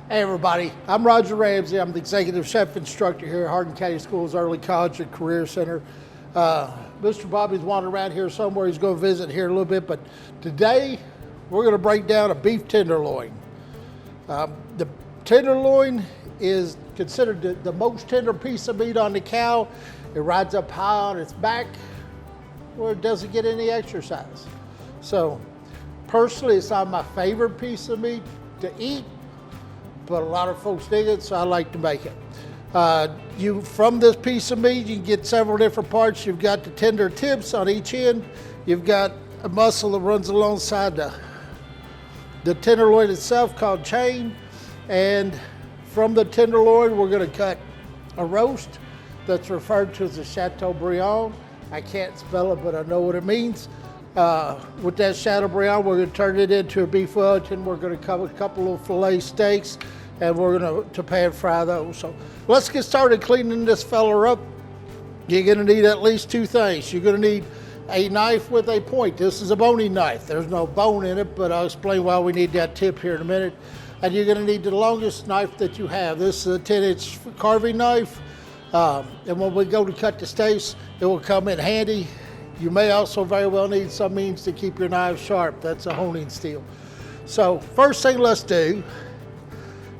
Hey everybody, I'm Roger Ramsey. I'm the executive chef instructor here at Hardin County Schools Early College and Career Center. Mr. Bobby's wandering around here somewhere. He's going to visit here a little bit, but today we're going to break down a beef tenderloin. The tenderloin is considered the most tender piece of meat on the cow. It rides up high on its back where it doesn't get any exercise. So personally, it's not my favorite piece of meat to eat, but a lot of folks dig it, so I like to make it. From this piece of meat, you can get several different parts. You've got the tender tips on each end. You've got a muscle that runs alongside the tenderloin itself called chain. And from the tenderloin, we're gonna cut a roast that's referred to as a Chateaubriand. I can't spell it, but I know what it means. With that Chateaubriand, we're going to turn it into a beef Wellington. We're going to cover a couple of filet steaks, and we're going to pan fry those. So let's get started cleaning this fella up. You're going to need at least two things. You're going to need a knife with a point. This is a boning knife. There's no bone in it, but I'll explain why we need that tip here in a minute. And you're going to need the longest knife that you have. This is a 10-inch carving knife. And when we go to cut the steaks, it will come in handy. You may also very well need some means to keep your knives sharp. That's a honing steel. So first thing let's do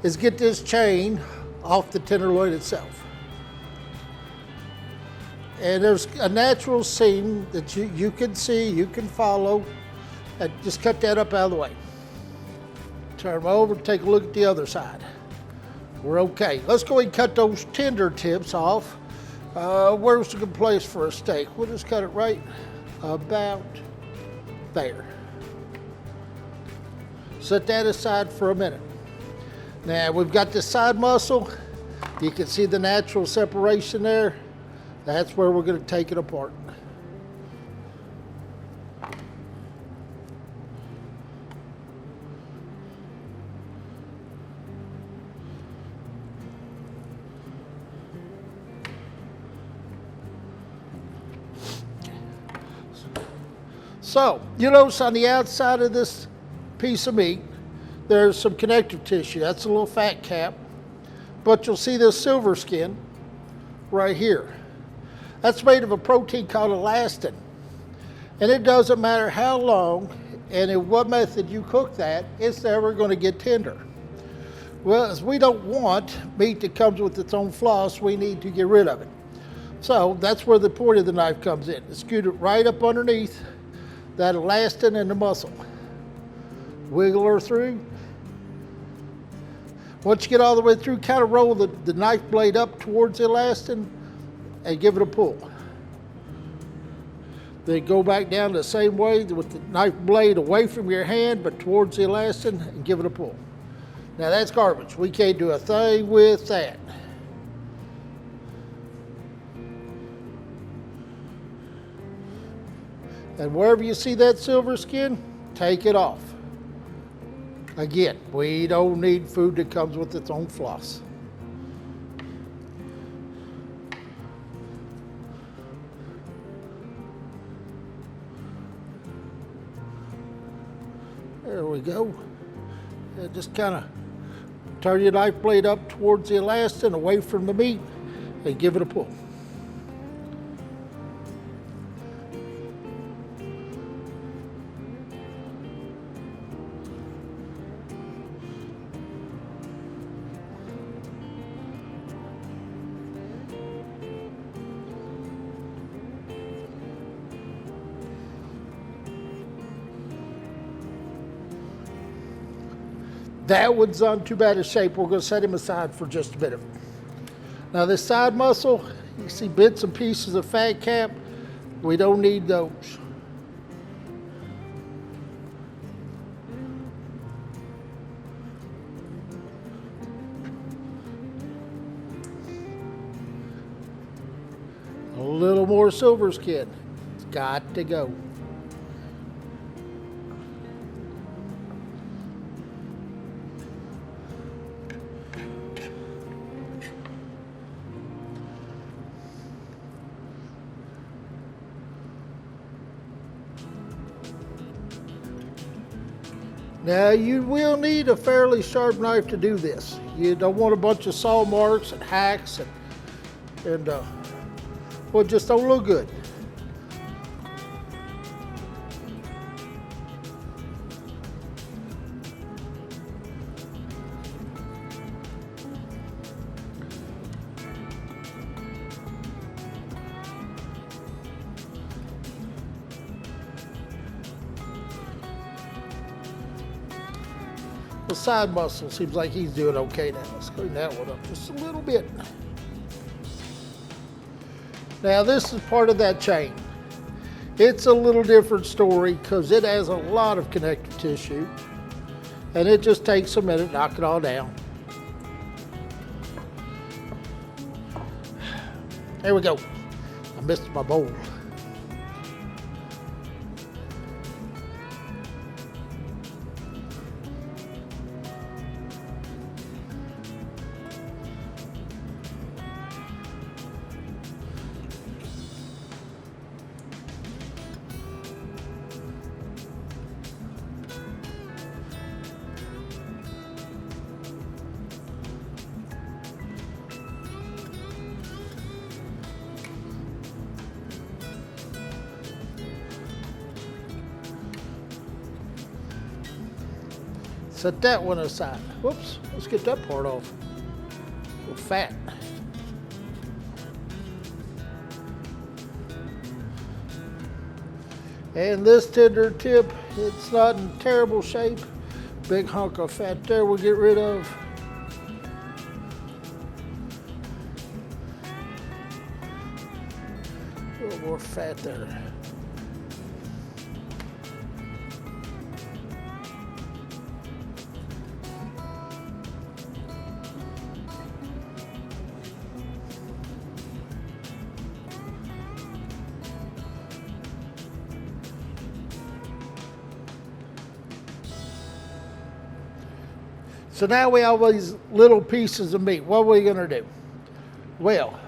is get this chain off the tenderloin itself. And there's a natural seam that you can see, you can follow, and just cut that up out of the way. Turn them over, take a look at the other side. We're okay. Let's go ahead and cut those tender tips off. Where's a good place for a steak? We'll just cut it right about there. Set that aside for a minute. Now we've got the side muscle. You can see the natural separation there. That's where we're going to take it apart. So, you notice on the outside of this piece of meat, there's some connective tissue. That's a little fat cap. But you'll see this silver skin right here. That's made of a protein called elastin. And it doesn't matter how long and in what method you cook that, it's never going to get tender. Well, as we don't want meat that comes with its own floss, we need to get rid of it. So that's where the point of the knife comes in. Scoot it right up underneath that elastin and the muscle. Wiggle her through. Once you get all the way through, kind of roll the knife blade up towards the elastin and give it a pull. Then go back down the same way with the knife blade away from your hand but towards the elastin and give it a pull. Now that's garbage. We can't do a thing with that. And wherever you see that silver skin, take it off. Again, we don't need food that comes with its own floss. There we go. And just kind of turn your knife blade up towards the elastin, away from the meat, and give it a pull. That one's on too bad a shape. We're going to set him aside for just a minute. Now this side muscle, you see bits and pieces of fat cap. We don't need those. A little more silver skin. It's got to go. Now you will need a fairly sharp knife to do this. You don't want a bunch of saw marks and hacks and well, it just don't look good. The side muscle seems like he's doing okay now. Let's clean that one up just a little bit. Now this is part of that chain. It's a little different story because it has a lot of connective tissue and it just takes a minute to knock it all down. There we go. I missed my bowl. Set that one aside. Whoops, let's get that part off. A little fat. And this tender tip, it's not in terrible shape. Big hunk of fat there we'll get rid of. A little more fat there. So now we have these little pieces of meat. What are we gonna do? Well,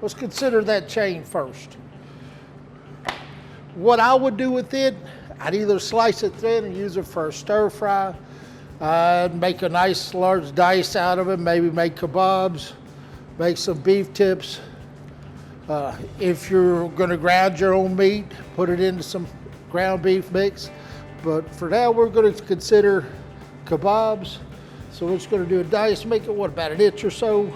let's consider that chain first. What I would do with it, I'd either slice it thin and use it for a stir fry. I'd make a nice large dice out of it, maybe make kebabs, make some beef tips. If you're gonna ground your own meat, put it into some ground beef mix. But for now, we're gonna consider kebabs. So we're just going to do a dice, make it, what, about an inch or so.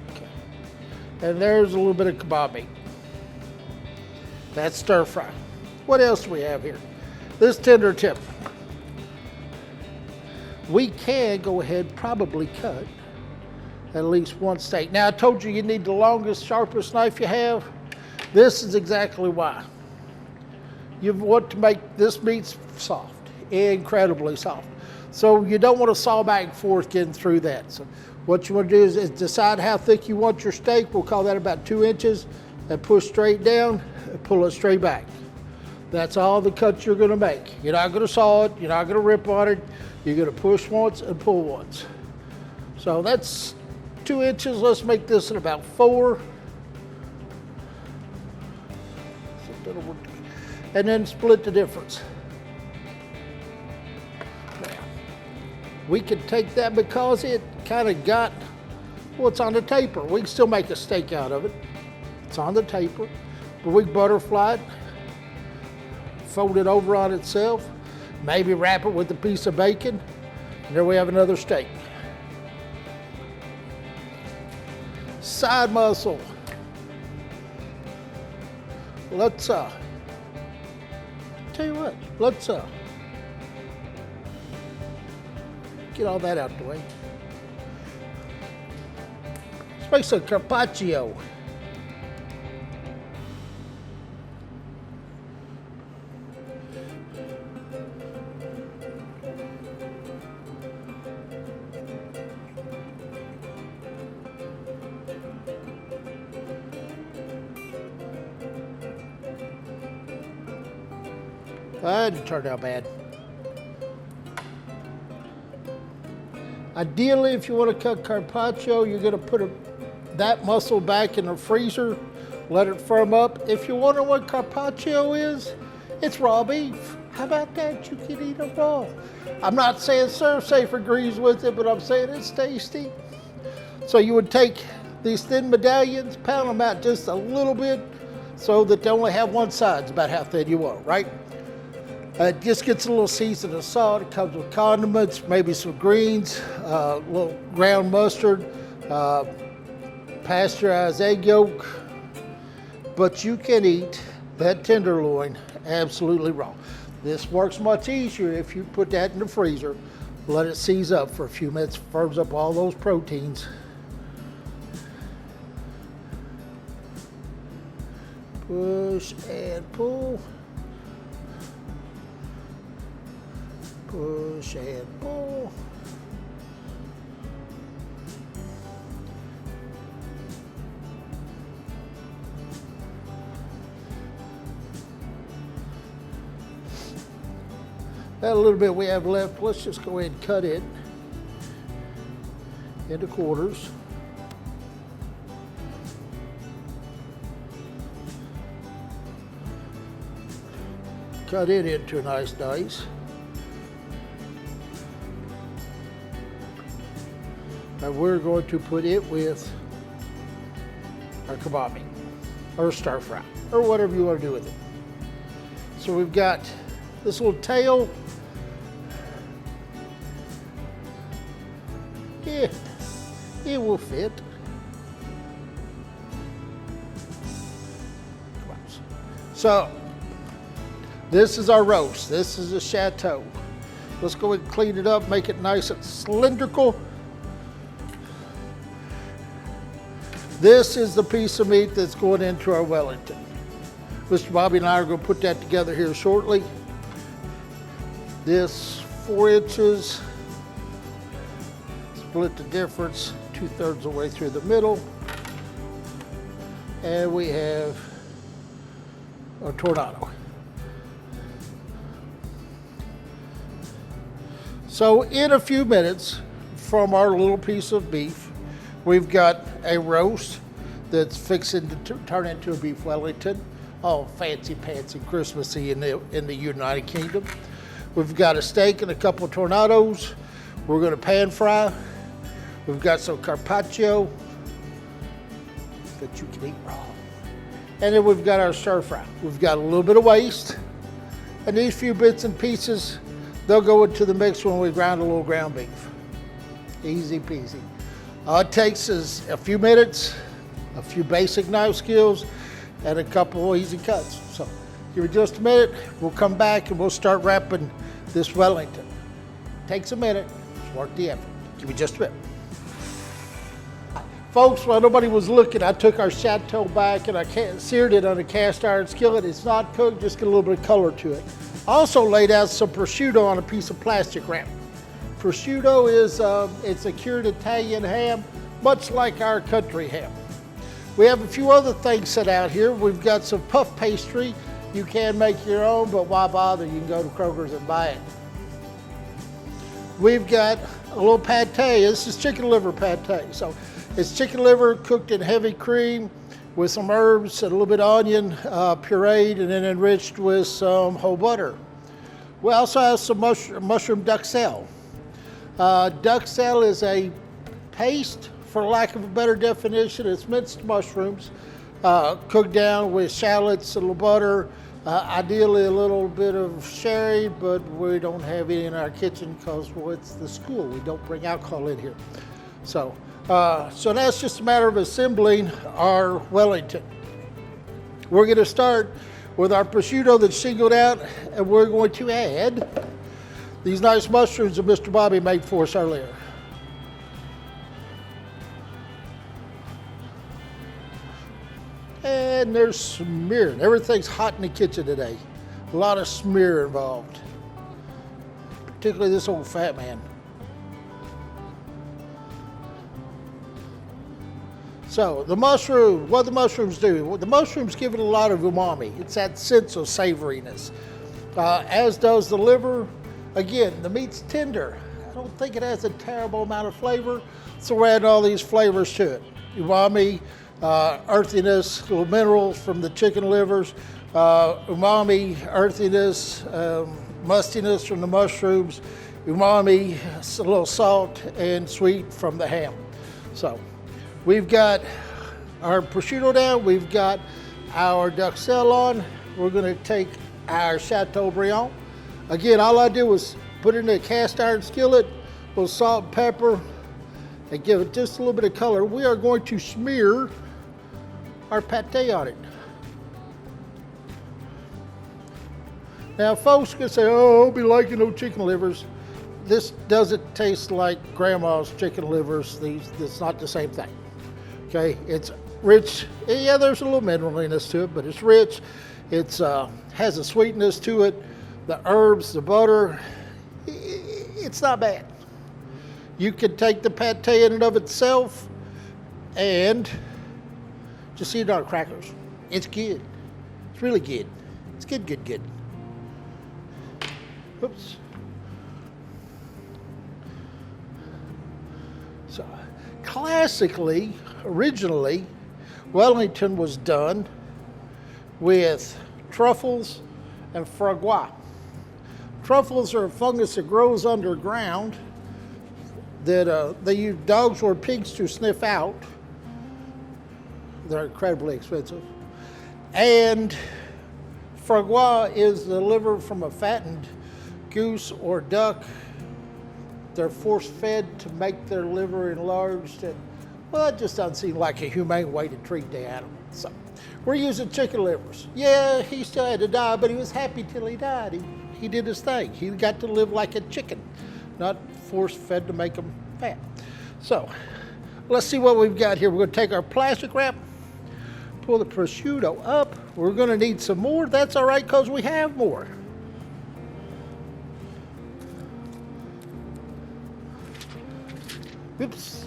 Okay. And there's a little bit of kebab meat. That's stir fry. What else do we have here? This tender tip. We can go ahead, probably cut at least one steak. Now I told you need the longest, sharpest knife you have. This is exactly why. You want to make this meat soft, incredibly soft. So you don't want to saw back and forth getting through that. So what you want to do is decide how thick you want your steak. We'll call that about 2 inches, and push straight down and pull it straight back. That's all the cuts you're going to make. You're not going to saw it, you're not going to rip on it. You're going to push once and pull once. So that's 2 inches. Let's make this at about 4. And then split the difference. Now, we can take that because it kind of got, well, it's on the taper. We can still make a steak out of it. It's on the taper, but we butterfly it, fold it over on itself, maybe wrap it with a piece of bacon, and there we have another steak. Side muscle. Let's tell you what, let's get all that out the way. Let's make some carpaccio. That didn't turn out bad. Ideally, if you want to cook carpaccio, you're going to put that muscle back in the freezer, let it firm up. If you wonder what carpaccio is, it's raw beef. How about that? You can eat it raw. I'm not saying ServSafe agrees with it, but I'm saying it's tasty. So you would take these thin medallions, pound them out just a little bit so that they only have one side. It's about how thin you want, right? It just gets a little seasoned of salt. It comes with condiments, maybe some greens, a little ground mustard, pasteurized egg yolk. But you can eat that tenderloin absolutely raw. This works much easier if you put that in the freezer, let it seize up for a few minutes, firms up all those proteins. Push and pull. Push and pull. That little bit we have left, let's just go ahead and cut it into quarters. Cut it into a nice dice. And we're going to put it with our kebab or stir fry or whatever you want to do with it. So we've got this little tail. Yeah, it will fit. So this is our roast. This is a chateau. Let's go ahead and clean it up, make it nice and cylindrical. This is the piece of meat that's going into our Wellington. Mr. Bobby and I are going to put that together here shortly. This 4 inches, split the difference 2/3 of the way through the middle. And we have a tornado. So in a few minutes from our little piece of beef, we've got a roast that's fixing to turn into a beef Wellington. All fancy pants and Christmassy in the United Kingdom. We've got a steak and a couple of tornadoes. We're going to pan fry. We've got some carpaccio that you can eat raw. And then we've got our stir fry. We've got a little bit of waste. And these few bits and pieces, they'll go into the mix when we grind a little ground beef. Easy peasy. All it takes is a few minutes, a few basic knife skills, and a couple of easy cuts. So give me just a minute. We'll come back and we'll start wrapping this Wellington. Takes a minute. It's worth the effort. Give me just a minute. Folks, while nobody was looking, I took our chateau back and I seared it on a cast iron skillet. It's not cooked, just get a little bit of color to it. I also laid out some prosciutto on a piece of plastic wrap. Prosciutto is it's a cured Italian ham, much like our country ham. We have a few other things set out here. We've got some puff pastry. You can make your own, but why bother? You can go to Kroger's and buy it. We've got a little pate. This is chicken liver pate. So it's chicken liver cooked in heavy cream with some herbs and a little bit of onion pureed and then enriched with some whole butter. We also have some mushroom duxelle. Duxelle is a paste, for lack of a better definition. It's minced mushrooms cooked down with shallots, a little butter, ideally a little bit of sherry, but we don't have any in our kitchen because it's the school. We don't bring alcohol in here. So that's just a matter of assembling our Wellington. We're going to start with our prosciutto that's shingled out, and we're going to add these nice mushrooms that Mr. Bobby made for us earlier. And there's smearing. Everything's hot in the kitchen today. A lot of smear involved, particularly this old fat man. So the mushroom, what the mushrooms do? Well, the mushrooms give it a lot of umami. It's that sense of savoriness, as does the liver. Again, the meat's tender. I don't think it has a terrible amount of flavor. So we're adding all these flavors to it. Umami, earthiness, little minerals from the chicken livers, umami, earthiness, mustiness from the mushrooms, umami, a little salt and sweet from the ham. So we've got our prosciutto down, we've got our duxelle on. We're gonna take our Chateaubriand. Again, all I did was put it in a cast iron skillet, a little salt and pepper, and give it just a little bit of color. We are going to smear our pate on it. Now folks can say, oh, I'll be liking those chicken livers. This doesn't taste like grandma's chicken livers. It's not the same thing. Okay, it's rich. Yeah, there's a little mineraliness to it, but it's rich. It's has a sweetness to it. The herbs, the butter, it's not bad. You can take the pate in and of itself and just eat it on crackers. It's good. It's really good. It's good, good, good. Oops. So, classically, originally, Wellington was done with truffles and fragois. Truffles are a fungus that grows underground that they use dogs or pigs to sniff out. They're incredibly expensive. And fragois is the liver from a fattened goose or duck. They're force-fed to make their liver enlarged. And, well, that just doesn't seem like a humane way to treat the animal. So we're using chicken livers. Yeah, he still had to die, but he was happy till he died. He did his thing. He got to live like a chicken, not force-fed to make him fat. So let's see what we've got here. We're going to take our plastic wrap, pull the prosciutto up. We're going to need some more. That's all right because we have more. Oops.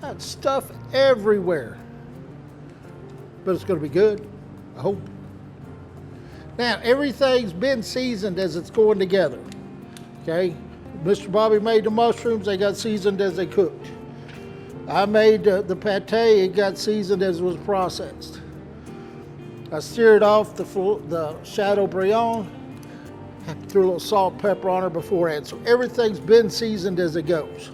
That stuff everywhere. But it's going to be good, I hope. Now, everything's been seasoned as it's going together. Okay? Mr. Bobby made the mushrooms, they got seasoned as they cooked. I made the pate, it got seasoned as it was processed. I seared off the Chateaubriand, threw a little salt and pepper on her beforehand. So everything's been seasoned as it goes.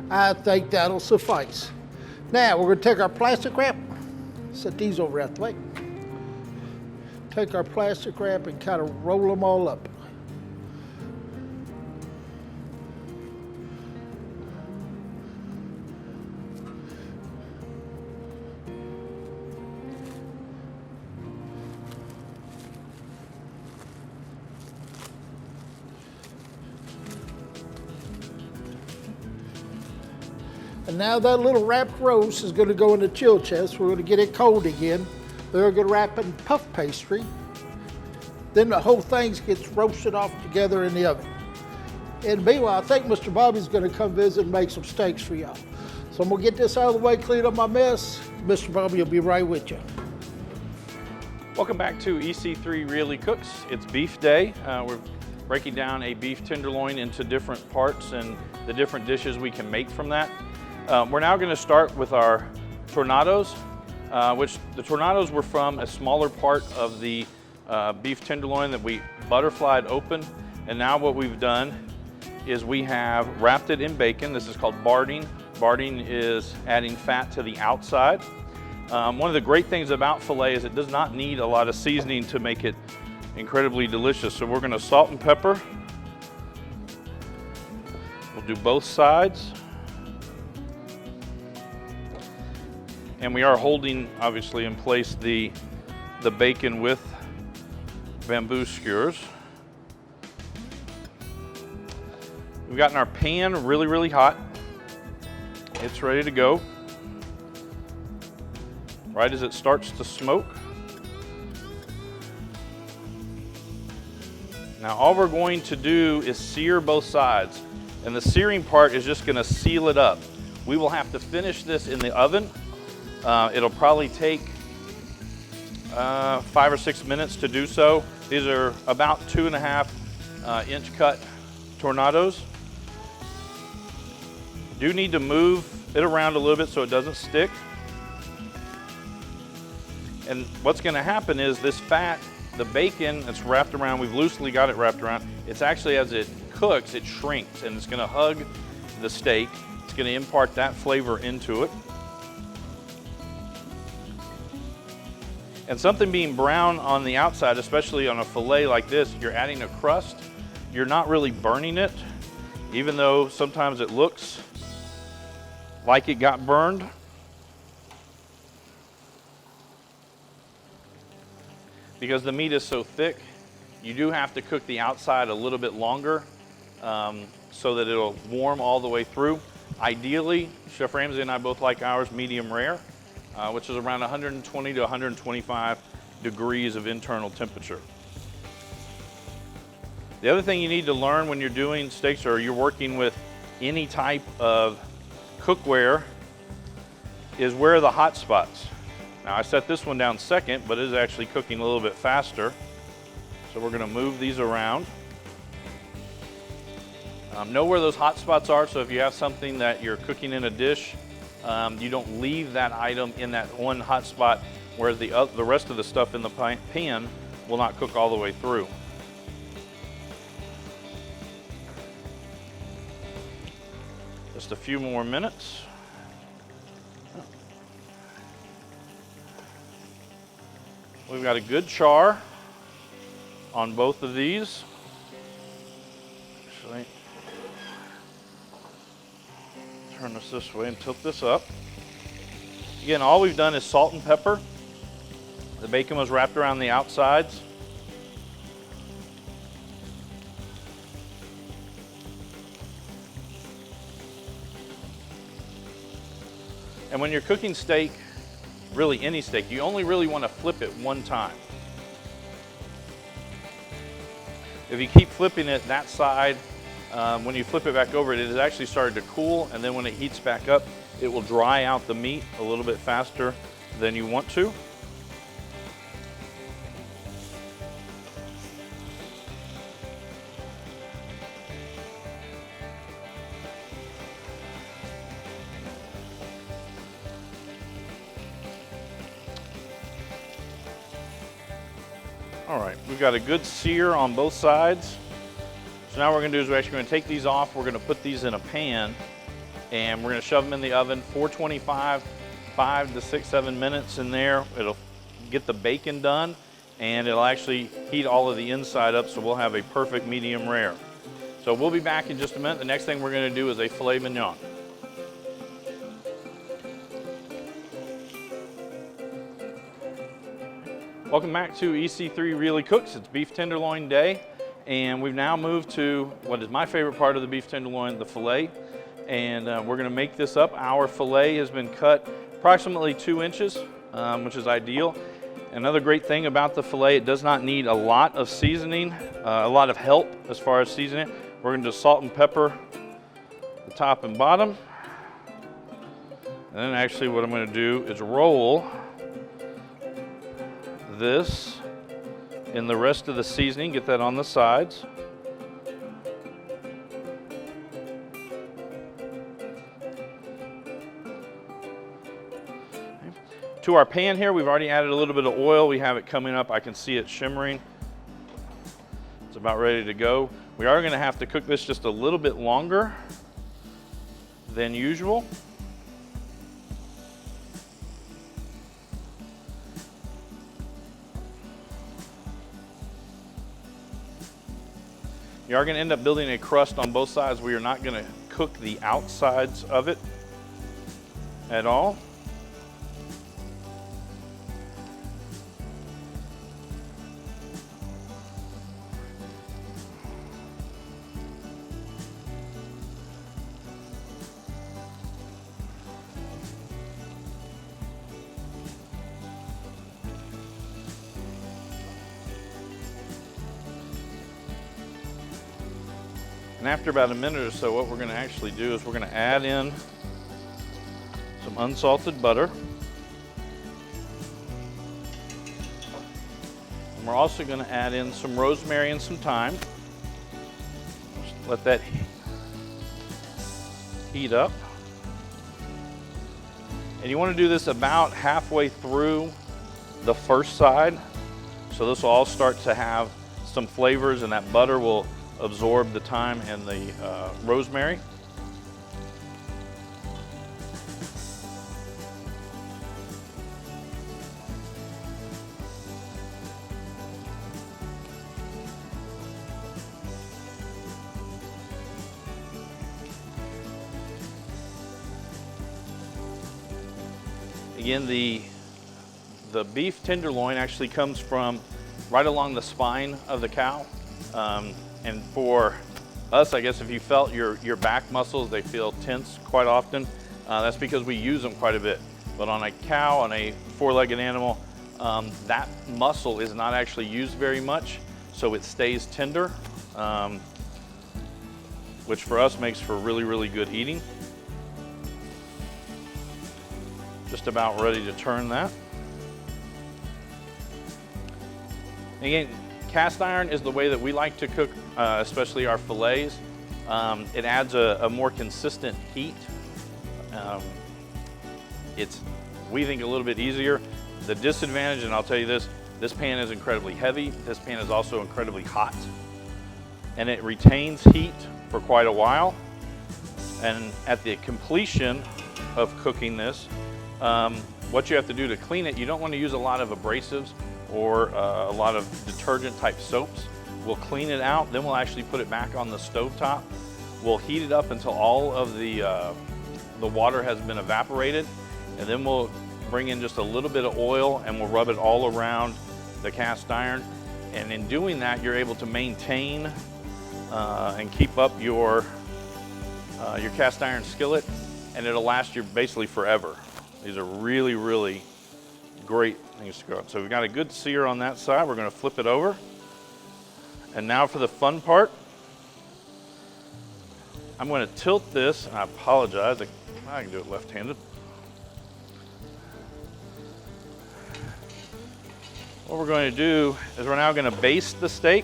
I think that'll suffice. Now we're going to take our plastic wrap, set these over out the way. Take our plastic wrap and kind of roll them all up. And now that little wrapped roast is going to go in the chill chest. We're going to get it cold again. They're going to wrap it in puff pastry. Then the whole thing gets roasted off together in the oven. And meanwhile, I think Mr. Bobby's going to come visit and make some steaks for y'all. So I'm going to get this out of the way, clean up my mess. Mr. Bobby will be right with you. Welcome back to EC3 Really Cooks. It's beef day. We're breaking down a beef tenderloin into different parts and the different dishes we can make from that. We're now going to start with our tornadoes, which the tornadoes were from a smaller part of the beef tenderloin that we butterflied open. And now what we've done is we have wrapped it in bacon. This is called barding. Barding is adding fat to the outside. One of the great things about filet is it does not need a lot of seasoning to make it incredibly delicious. So we're going to salt and pepper. We'll do both sides. And we are holding, obviously, in place the bacon with bamboo skewers. We've gotten our pan really, really hot. It's ready to go. Right as it starts to smoke. Now all we're going to do is sear both sides, and the searing part is just going to seal it up. We will have to finish this in the oven. It'll probably take 5 or 6 minutes to do so. These are about 2.5 inch cut tornadoes. Do need to move it around a little bit so it doesn't stick. And what's going to happen is this fat, the bacon that's wrapped around, we've loosely got it wrapped around, it's actually, as it cooks, it shrinks and it's going to hug the steak. It's going to impart that flavor into it. And something being brown on the outside, especially on a fillet like this, you're adding a crust, you're not really burning it, even though sometimes it looks like it got burned. Because the meat is so thick, you do have to cook the outside a little bit longer so that it'll warm all the way through. Ideally, Chef Ramsay and I both like ours medium rare, which is around 120 to 125 degrees of internal temperature. The other thing you need to learn when you're doing steaks or you're working with any type of cookware is where are the hot spots. Now I set this one down second, but it is actually cooking a little bit faster. So we're gonna move these around. Know where those hot spots are, so if you have something that you're cooking in a dish, you don't leave that item in that one hot spot where the rest of the stuff in the pan will not cook all the way through. Just a few more minutes. We've got a good char on both of these. Actually, turn this way and tilt this up. Again, all we've done is salt and pepper. The bacon was wrapped around the outsides. And when you're cooking steak, really any steak, you only really want to flip it one time. If you keep flipping it that side, when you flip it back over, it has actually started to cool, and then when it heats back up, it will dry out the meat a little bit faster than you want to. All right, we've got a good sear on both sides. So now what we're gonna do is we're actually gonna take these off. We're gonna put these in a pan and we're gonna shove them in the oven, 425, 5 to 6, 7 minutes in there. It'll get the bacon done and it'll actually heat all of the inside up, so we'll have a perfect medium rare. So we'll be back in just a minute. The next thing we're gonna do is a filet mignon. Welcome back to EC3 Really Cooks. It's beef tenderloin day, and we've now moved to what is my favorite part of the beef tenderloin, the filet. And we're gonna make this up. Our filet has been cut approximately 2 inches, which is ideal. Another great thing about the filet, it does not need a lot of seasoning, a lot of help as far as seasoning. We're gonna just salt and pepper the top and bottom. And then actually what I'm gonna do is roll this in the rest of the seasoning, get that on the sides. To our pan here, we've already added a little bit of oil. We have it coming up. I can see it shimmering. It's about ready to go. We are going to have to cook this just a little bit longer than usual. You are going to end up building a crust on both sides. We are not going to cook the outsides of it at all. And after about a minute or so, what we're going to actually do is we're going to add in some unsalted butter. And we're also going to add in some rosemary and some thyme. Just let that heat up. And you want to do this about halfway through the first side. So this will all start to have some flavors, and that butter will absorb the thyme and the rosemary. Again, the beef tenderloin actually comes from right along the spine of the cow. And for us, I guess if you felt your back muscles, they feel tense quite often. That's because we use them quite a bit. But on a cow, on a four-legged animal, that muscle is not actually used very much, so it stays tender, which for us makes for really, really good eating. Just about ready to turn that. Again, cast iron is the way that we like to cook, especially our fillets. It adds a more consistent heat. It's, we think, a little bit easier. The disadvantage, and I'll tell you this pan is incredibly heavy. This pan is also incredibly hot. And it retains heat for quite a while. And at the completion of cooking this, what you have to do to clean it, you don't want to use a lot of abrasives or a lot of detergent type soaps. We'll clean it out, then we'll actually put it back on the stovetop. We'll heat it up until all of the water has been evaporated, and then we'll bring in just a little bit of oil and we'll rub it all around the cast iron. And in doing that, you're able to maintain and keep up your cast iron skillet, and it'll last you basically forever. These are really, really great things to go on. So we've got a good sear on that side. We're going to flip it over. And now for the fun part. I'm going to tilt this, and I apologize. I can do it left-handed. What we're going to do is we're now going to baste the steak.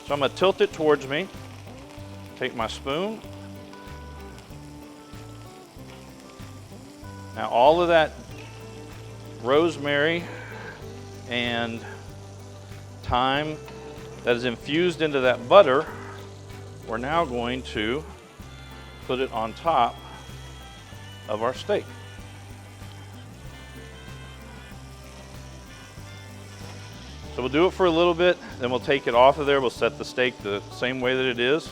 So I'm going to tilt it towards me. Take my spoon. Now all of that rosemary and thyme that is infused into that butter, we're now going to put it on top of our steak. So we'll do it for a little bit, then we'll take it off of there. We'll set the steak the same way that it is.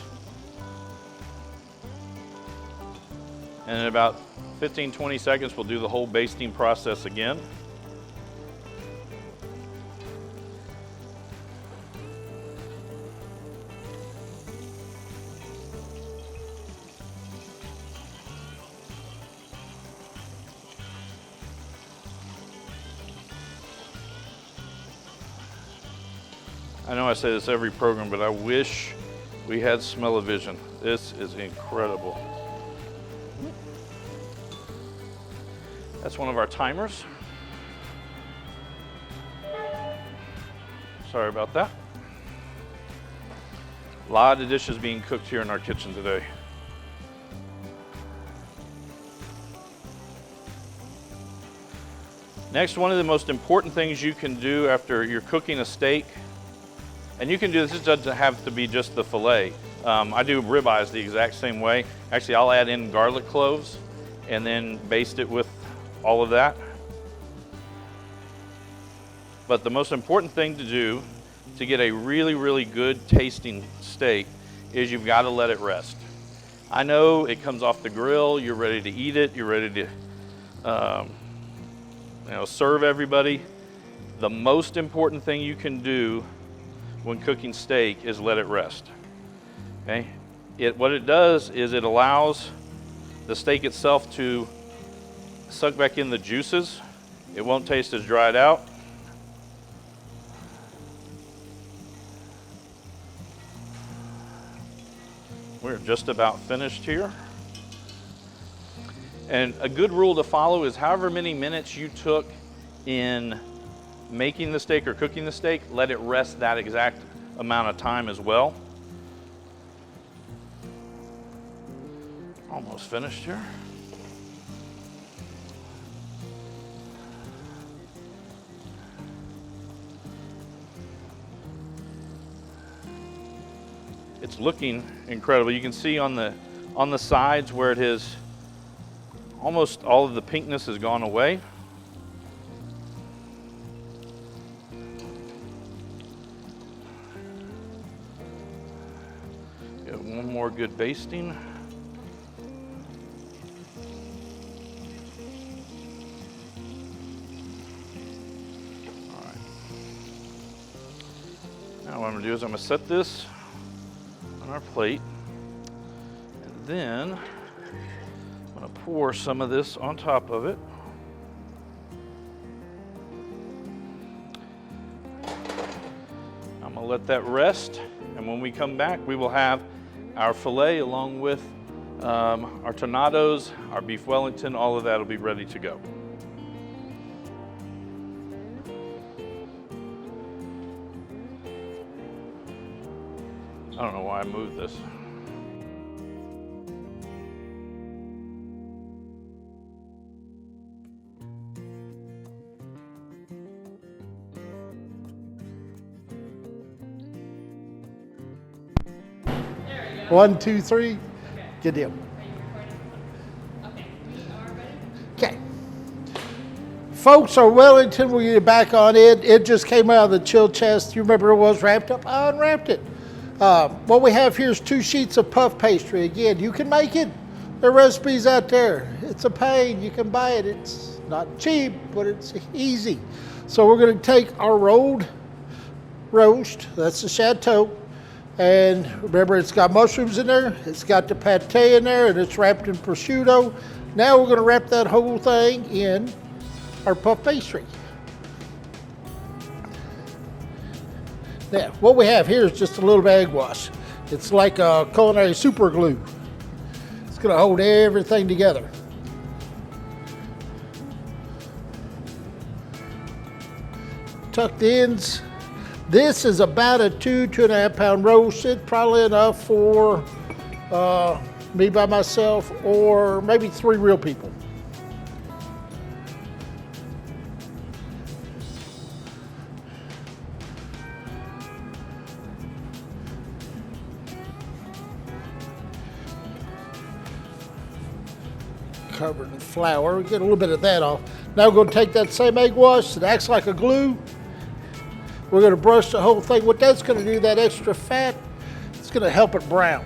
And in about 15-20 seconds, we'll do the whole basting process again. I know I say this every program, but I wish we had smell-o-vision. This is incredible. That's one of our timers. Sorry about that. A lot of dishes being cooked here in our kitchen today. Next, one of the most important things you can do after you're cooking a steak, and you can do this doesn't have to be just the fillet. I do ribeyes the exact same way. Actually, I'll add in garlic cloves and then baste it with all of that. But the most important thing to do to get a really, really good tasting steak is you've got to let it rest. I know it comes off the grill, you're ready to eat it, you're ready to serve everybody. The most important thing you can do when cooking steak is let it rest. Okay? What it does is it allows the steak itself to suck back in the juices. It won't taste as dried out. We're just about finished here. And a good rule to follow is however many minutes you took in making the steak or cooking the steak, let it rest that exact amount of time as well. Almost finished here. It's looking incredible. You can see on the sides where it is, almost all of the pinkness has gone away. Get one more good basting. All right. Now what I'm gonna do is I'm gonna set this on our plate, and then I'm gonna pour some of this on top of it. I'm gonna let that rest, and when we come back, we will have our filet along with our tornadoes, our beef Wellington, all of that will be ready to go. I don't know why I moved this. One, two, three. Good deal. Okay, we are ready. Okay. Folks, our Wellington, we'll get back on it. It just came out of the chill chest. You remember it was wrapped up? I unwrapped it. What we have here is 2 sheets of puff pastry. Again, you can make it. There are recipes out there. It's a pain. You can buy it. It's not cheap, but it's easy. So we're going to take our rolled roast. That's the chateau. And remember, it's got mushrooms in there, it's got the pate in there, and it's wrapped in prosciutto. Now we're gonna wrap that whole thing in our puff pastry. Now, what we have here is just a little egg wash. It's like a culinary super glue. It's gonna hold everything together. Tuck the ends. This is about a 2.5 pound roast. It's probably enough for me by myself, or maybe 3 real people. Covered in flour, get a little bit of that off. Now we're going to take that same egg wash that acts like a glue. We're going to brush the whole thing. What that's going to do, that extra fat, it's going to help it brown.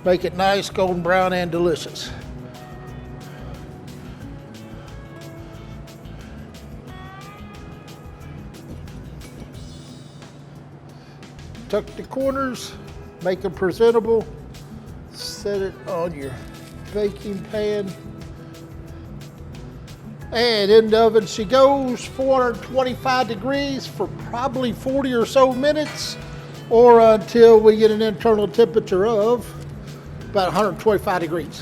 Make it nice, golden brown, and delicious. Tuck the corners, make them presentable. Set it on your baking pan. And in the oven she goes, 425 degrees for probably 40 or so minutes, or until we get an internal temperature of about 125 degrees.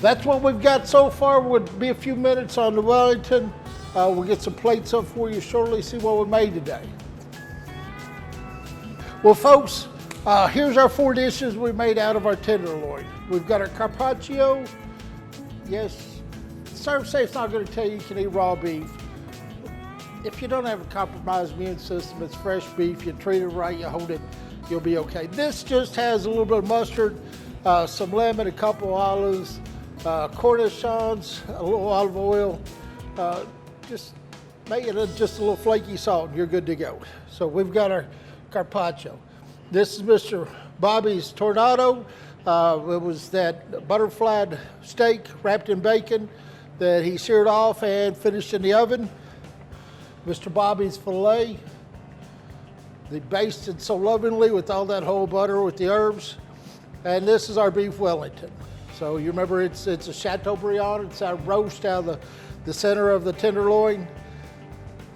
That's what we've got so far. Would be a few minutes on the Wellington. We'll get some plates up for you shortly, see what we made today. Well, folks, here's our 4 dishes we made out of our tenderloin. We've got our carpaccio. Yes, ServSafe's not going to tell you can eat raw beef. If you don't have a compromised immune system, it's fresh beef. You treat it right, you hold it, you'll be okay. This just has a little bit of mustard, some lemon, a couple of olives, cornichons, a little olive oil. Just make it just a little flaky salt, and you're good to go. So we've got our carpaccio. This is Mr. Bobby's tornado. It was that butterfly steak wrapped in bacon that he seared off and finished in the oven. Mr. Bobby's filet, they basted so lovingly with all that whole butter with the herbs. And this is our beef Wellington. So you remember it's a Chateaubriand, it's our roast out of the center of the tenderloin.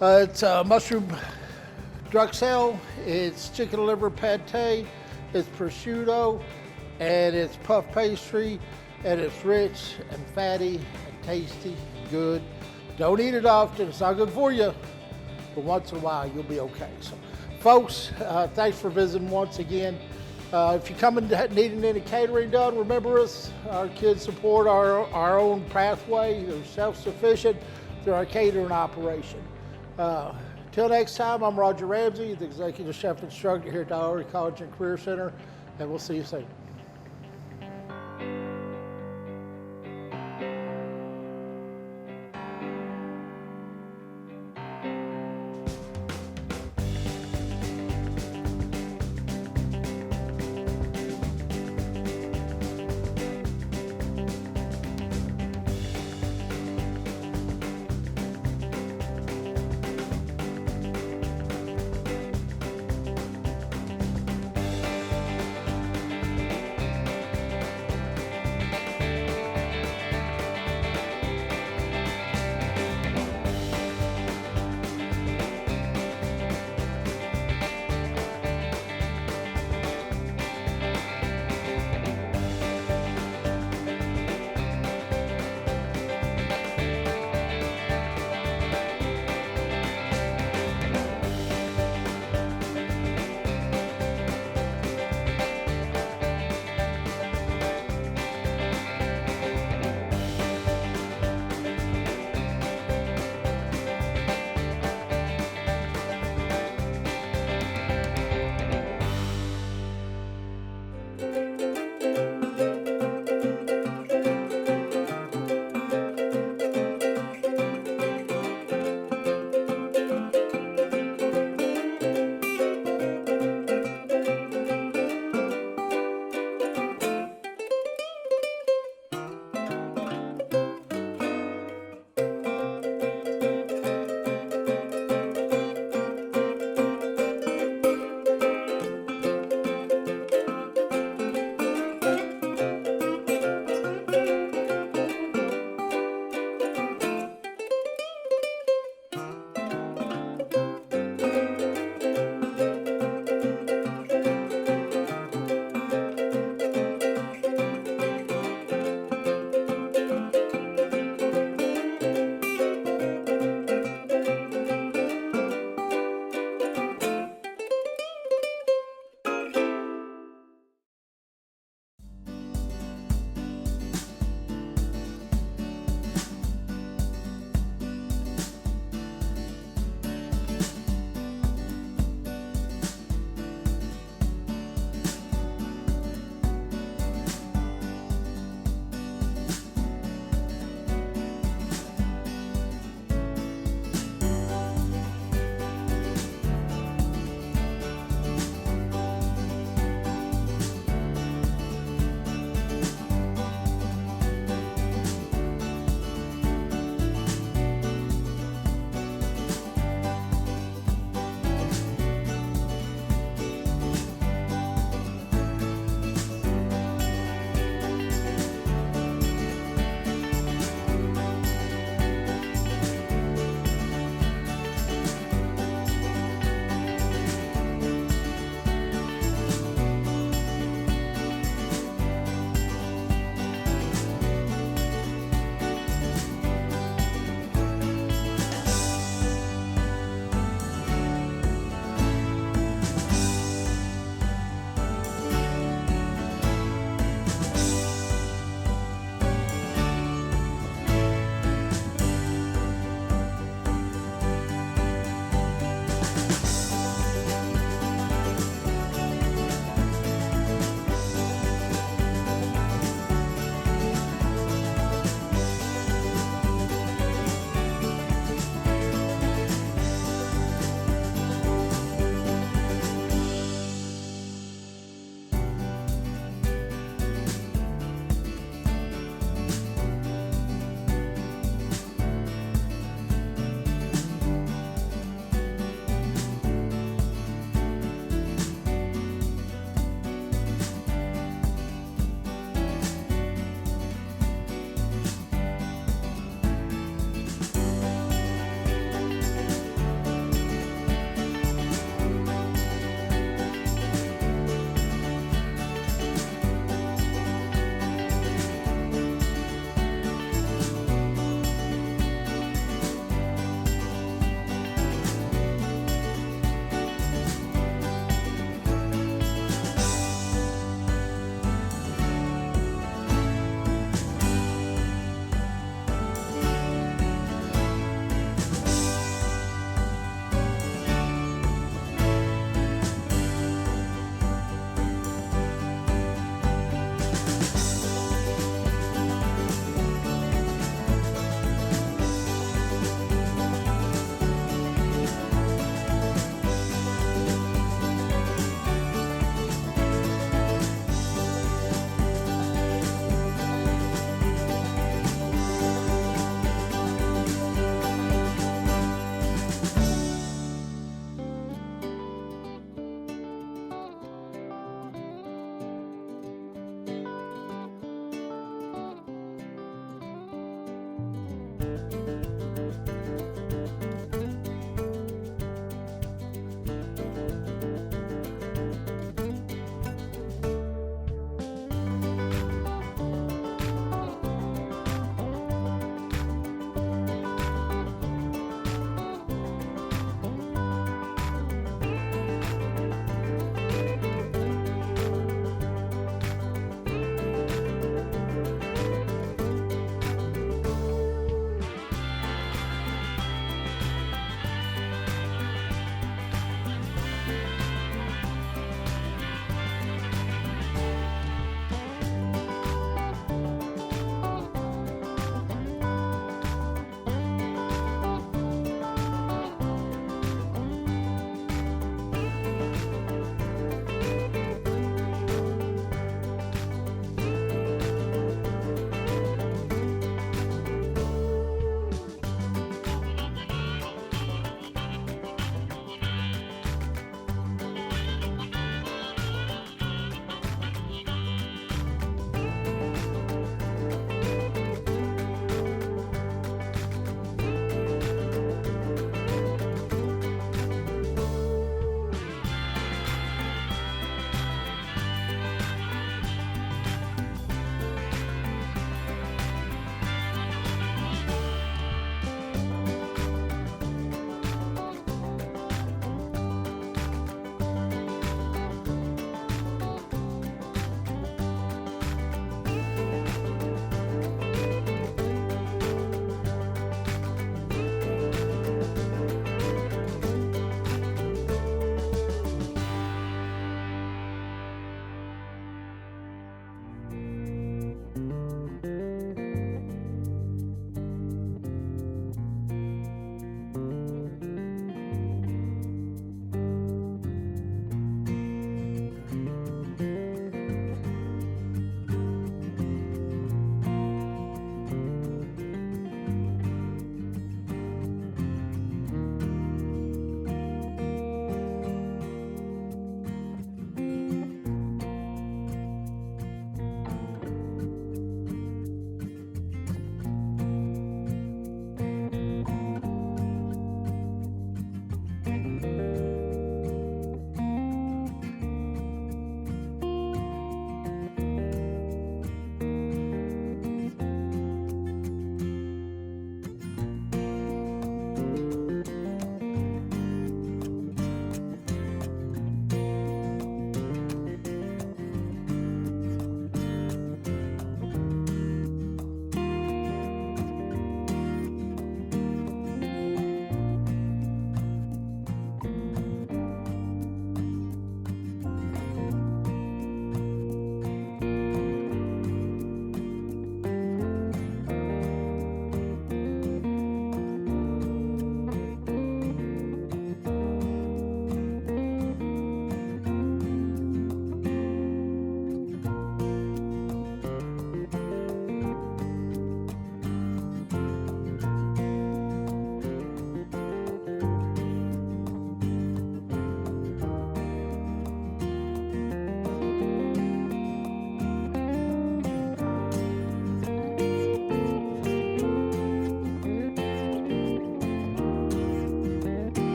It's mushroom duxelle, it's chicken liver pate, it's prosciutto, and it's puff pastry, and it's rich and fatty and tasty, good. Don't eat it often, it's not good for you, but once in a while you'll be okay. So folks, thanks for visiting once again. If you come and needing any catering done, remember us. Our kids support our own pathway. They're self-sufficient through our catering operation. Till next time, I'm Roger Ramsey, the Executive Chef Instructor here at the Early College and Career Center, and we'll see you soon.